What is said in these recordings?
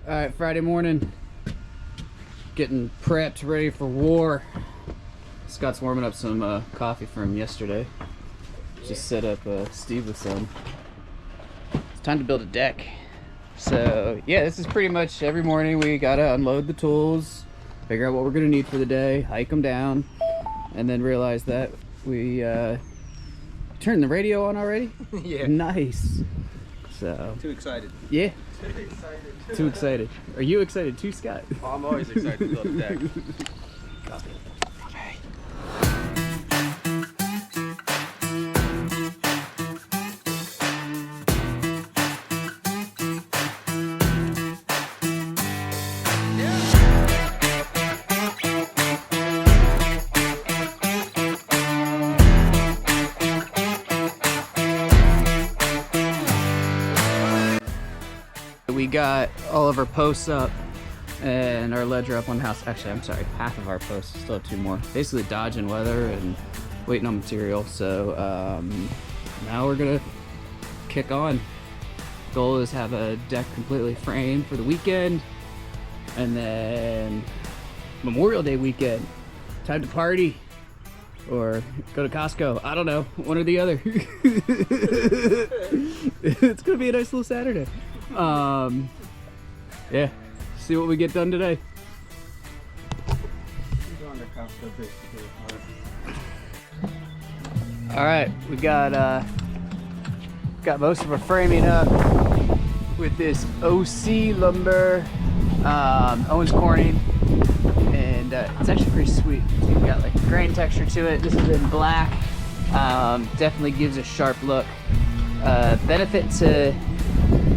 Alright, Friday morning. Getting prepped, ready for war. Scott's warming up some coffee from yesterday. Just set up Steve with some. It's time to build a deck. So yeah, this is pretty much every morning we gotta unload the tools, figure out what we're gonna need for the day, hike them down, and then realize that we turned the radio on already. Yeah. Nice. So. Too excited. Yeah. Too excited. Too excited. Are you excited too, Scott? Oh, I'm always excited to build a deck. Copy. Okay. We got all of our posts up and our ledger up on the house. Actually, I'm sorry, half of our posts, still have two more. Basically dodging weather and waiting on material. So now we're gonna kick on. Goal is have a deck completely framed for the weekend, and then Memorial Day weekend, time to party or go to Costco. I don't know, one or the other. It's gonna be a nice little Saturday. Yeah, see what we get done today. All right, we got most of our framing up with this OC lumber, Owens Corning, and it's actually pretty sweet. It's got like grain texture to it. This is in black. Definitely gives a sharp look. Benefit to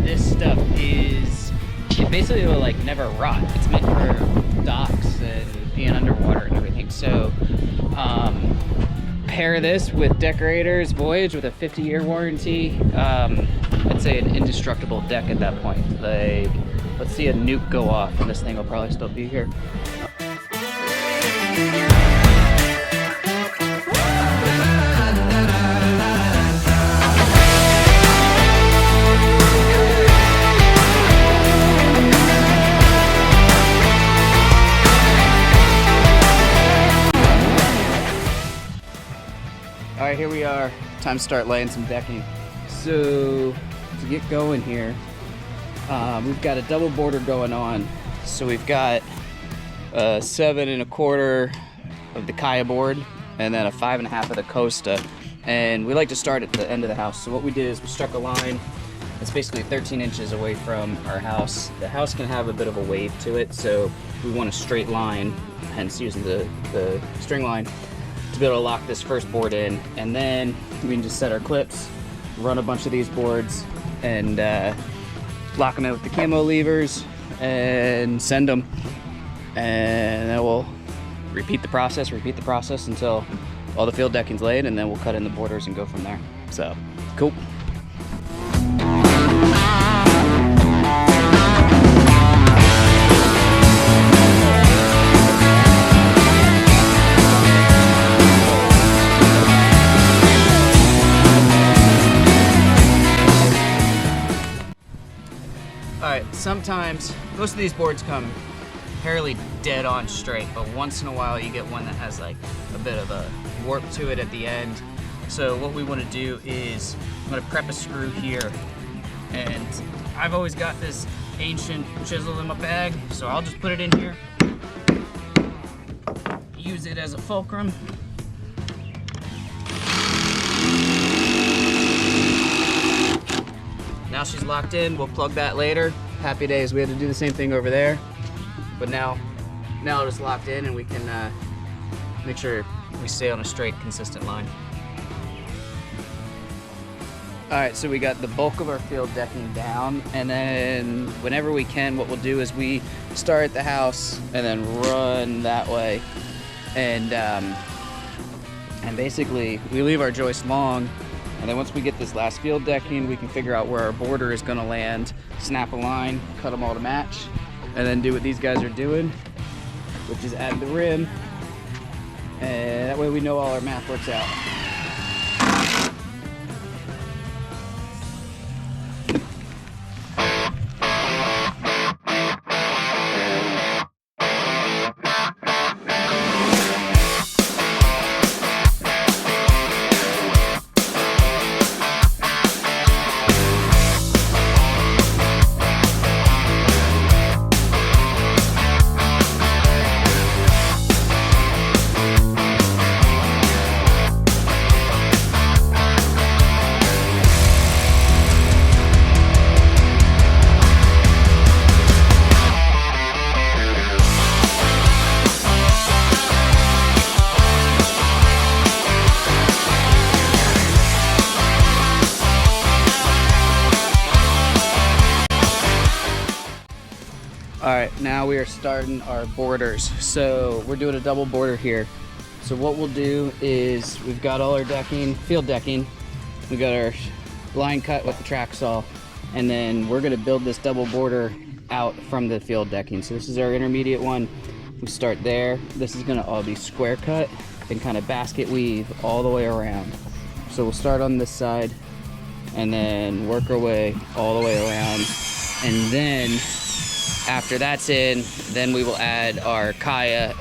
this stuff is it basically will like never rot. It's meant for docks and being underwater and everything. So pair this with Decorator's Voyage with a 50-year warranty. I'd say an indestructible deck at that point. Like, let's see a nuke go off and this thing will probably still be here. All right, here we are. Time to start laying some decking. So to get going here, we've got a double border going on. So we've got a 7 1/4 of the Kaya board and then a 5 1/2 of the Costa. And we like to start at the end of the house. So what we did is we struck a line that's basically 13 inches away from our house. The house can have a bit of a wave to it, so we want a straight line, hence using the string line to be able to lock this first board in, and then we can just set our clips, run a bunch of these boards, and lock them in with the camo levers and send them, and then we'll repeat the process until all the field decking's laid, and then we'll cut in the borders and go from there. So cool. Sometimes, most of these boards come fairly dead on straight, but once in a while you get one that has like a bit of a warp to it at the end. So what we want to do is I'm going to prep a screw here, and I've always got this ancient chisel in my bag, so I'll just put it in here, use it as a fulcrum. Now she's locked in, we'll plug that later. Happy days, we had to do the same thing over there, but now it's locked in and we can make sure we stay on a straight, consistent line. All right, so we got the bulk of our field decking down, and then whenever we can, what we'll do is we start at the house and then run that way, and basically we leave our joist long. And then once we get this last field decking, we can figure out where our border is gonna land, snap a line, cut them all to match, and then do what these guys are doing, which is add the rim. And that way we know all our math works out. All right, now we are starting our borders. So we're doing a double border here. So what we'll do is we've got all our decking, field decking. We got our line cut with the track saw, and then we're gonna build this double border out from the field decking. So this is our intermediate one. We start there. This is gonna all be square cut and kind of basket weave all the way around. So we'll start on this side and then work our way all the way around. And then after that's in, then we will add our kaya,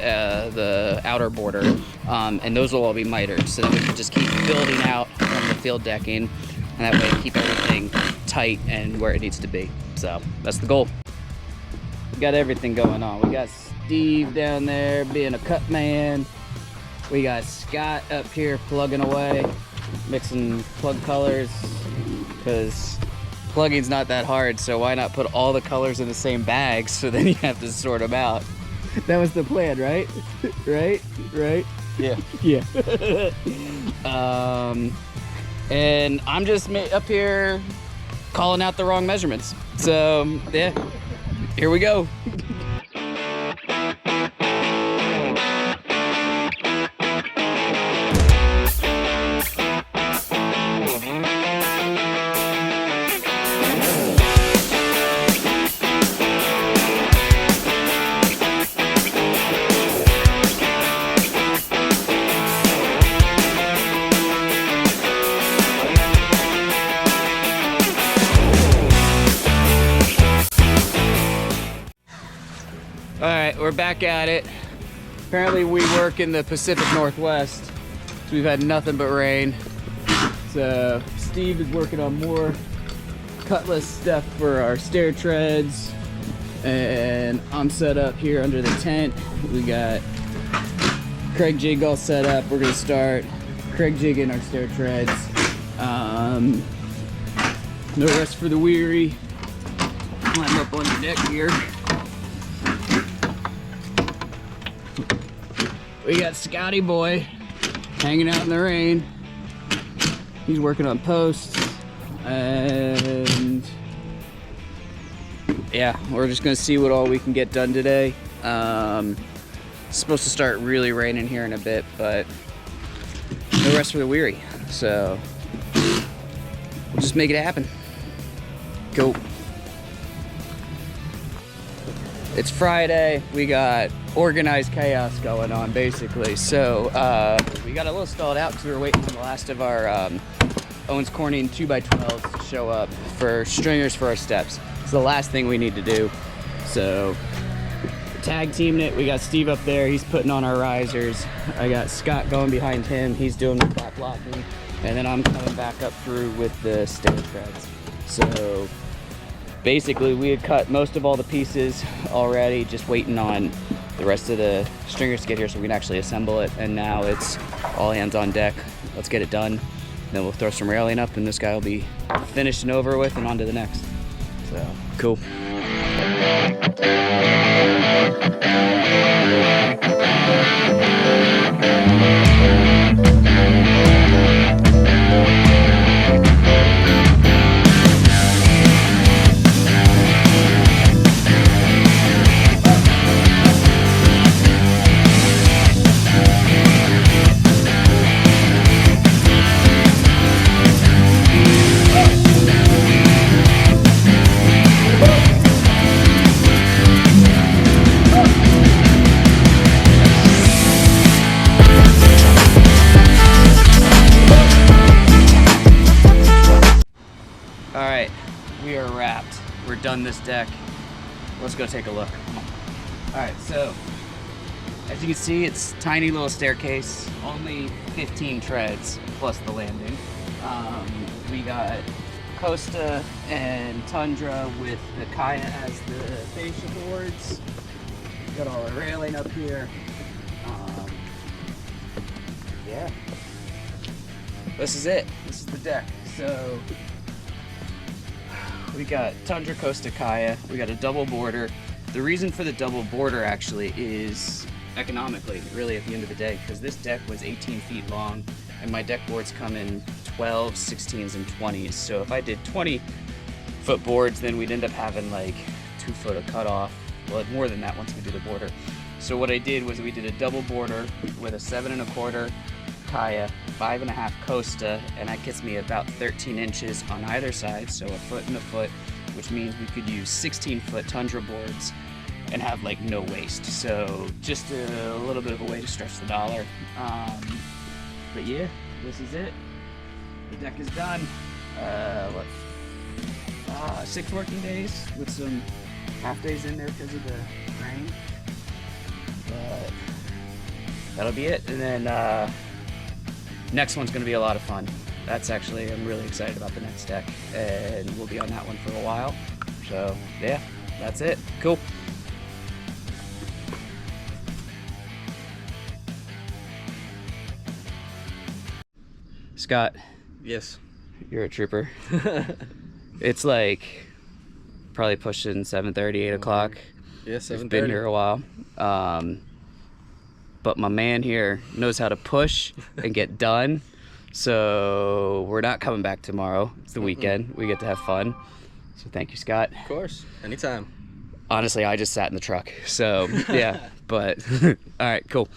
the outer border, and those will all be mitered, so that we can just keep building out from the field decking, and that way keep everything tight and where it needs to be. So that's the goal. We got everything going on. We got Steve down there being a cut man. We got Scott up here plugging away, mixing plug colors, because plugging's not that hard, so why not put all the colors in the same bag so then you have to sort them out. That was the plan, right? Right? Yeah. Yeah. And I'm just up here calling out the wrong measurements. So, yeah, here we go. All right, we're back at it. Apparently we work in the Pacific Northwest, so we've had nothing but rain. So Steve is working on more cutlass stuff for our stair treads, and I'm set up here under the tent. We got Craig jig all set up. We're gonna start Craig jigging our stair treads. No rest for the weary. Climb up on the deck here. We got Scotty boy hanging out in the rain. He's working on posts, and yeah, we're just gonna see what all we can get done today. It's supposed to start really raining here in a bit, but no rest for the weary. So we'll just make it happen. Go. It's Friday. We got organized chaos going on, basically. So we got a little stalled out because we were waiting for the last of our Owens Corning 2x12s to show up for stringers for our steps. It's the last thing we need to do. So we're tag teaming it. We got Steve up there. He's putting on our risers. I got Scott going behind him. He's doing the flat blocking. And then I'm coming back up through with the stair treads. So basically, we had cut most of all the pieces already, just waiting on the rest of the stringers to get here so we can actually assemble it. And now it's all hands on deck. Let's get it done. Then we'll throw some railing up and this guy will be finished and over with and on to the next. So, cool. All right, we are wrapped. We're done this deck. Let's go take a look. All right, so as you can see, it's a tiny little staircase, only 15 treads plus the landing. We got Costa and Tundra with the Kaya as the fascia boards. Got all the railing up here. Yeah, this is it. This is the deck. So we got Tundra, Costa, Kaya. We got a double border. The reason for the double border actually is economically, really, at the end of the day, because this deck was 18 feet long and my deck boards come in 12s, 16s, and 20s. So if I did 20-foot boards, then we'd end up having like 2 foot of cutoff Well, more than that once we do the border. So what I did was we did a double border with a 7 1/4 Kaya, 5 1/2 Costa, and that gets me about 13 inches on either side, so a foot and a foot, which means we could use 16-foot tundra boards and have like no waste. So just a little bit of a way to stretch the dollar. But yeah, this is it. The deck is done. 6 working days with some half days in there because of the rain. But that'll be it. And then next one's gonna be a lot of fun. I'm really excited about the next deck, and we'll be on that one for a while. So yeah, that's it. Cool. Scott, Yes. you're a trooper. It's like probably pushing 7:30, 8 o'clock. Yeah, We've been here a while. But my man here knows how to push and get done. So we're not coming back tomorrow. It's the weekend. We get to have fun. So thank you, Scott. Of course. Anytime. Honestly, I just sat in the truck. So yeah, but all right, cool.